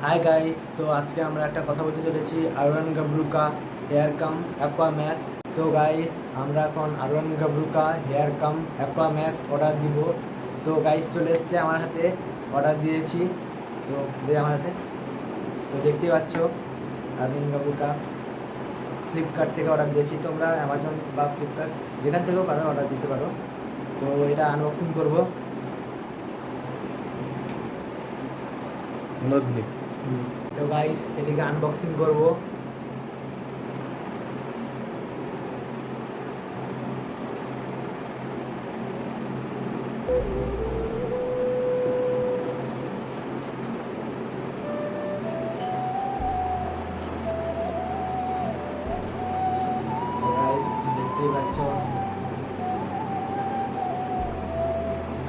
Hi guys, তো আজকে আমরা একটা কথা বলতে চলেছি R one Gabruka hair cum aqua max. তো গাইস, আমরা এখন R one Gabruka hair cum aqua max order দিব। তো গাইস চলে এসছে আমার হাতে, অর্ডার দিয়েছি। তো আমার হাতে তো দেখতেই পাচ্ছ আরওয়ান গাবরুকা ফ্লিপকার্ট থেকে অর্ডার দিয়েছি। তোমরা অ্যামাজন বা ফ্লিপকার্ট যেখান থেকেও পারো অর্ডার দিতে পারো। তো এটা আনবক্সিং করবো। তো গাইস এদিকে আনবক্সিং করবো। গাইস দেখতেই পাচ্ছ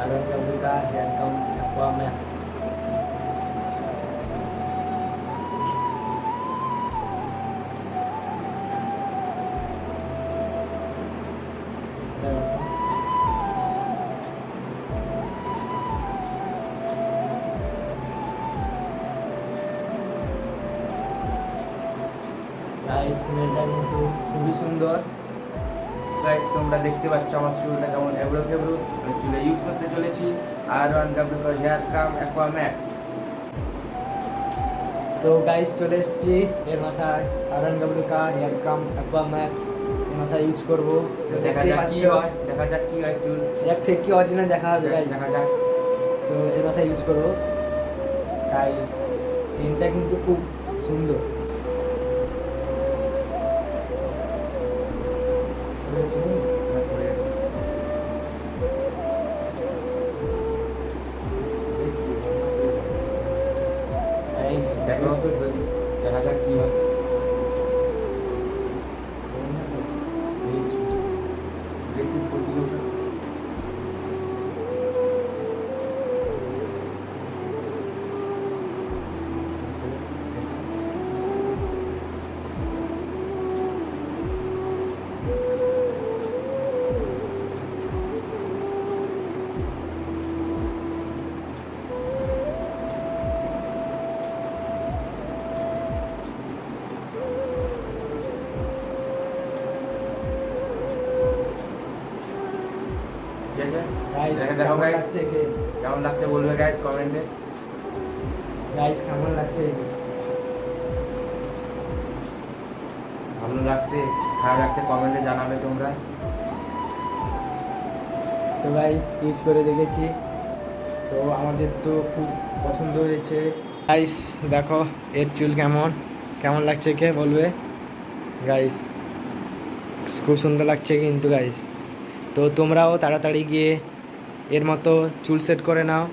R one Gabruka hair cum aqua max. Guys স্মেলটা কিন্তু খুবই সুন্দর। গাইস তোমরা দেখতে পাচ্ছ আমার চুলটা কেমন এবড়ো খেবড়ো। আমি চুলে ইউজ করতে চলেছি R one Gabruka hair cum aqua max. তো গাইস চলে এসেছি এর মাথায় আরওয়ান Gabruka hair cum aqua max এর মাথায় ইউজ করবো। তো দেখা দেখতেই যাক কি পাচ্ছ হয়, দেখা যাক কি হয় চুল। এটা ফেক কি অরিজিনাল দেখা হবে গাইস। দেখা যাক। তো এর মাথায় ইউজ করবো। গাইস সিনটা কিন্তু খুব সুন্দর। পড়ে গেছে। গাইস দেখো, ইউজ করছি। দেখা যাক কি হয়। এই চুলে একটু করতে হবে। ঠিক আছে, গাইস দেখো কেমন গাইস লাগছে একে? কেমন লাগছে বলবে গাইস কমেন্টে। গাইস কেমন লাগছে একে? ভালো লাগছে খারাপ লাগছে কমেন্টে জানাবে তোমরা। তো গাইস ইউজ করে দেখেছি, তো আমাদের তো খুব পছন্দ হয়েছে। গাইস দেখো এর চুল কেমন কেমন লাগছে কে বলবে গাইস। খুব সুন্দর লাগছে কিন্তু গাইস। তো তোমরাও তাড়াতাড়ি গিয়ে এর মতো চুল সেট করে নাও।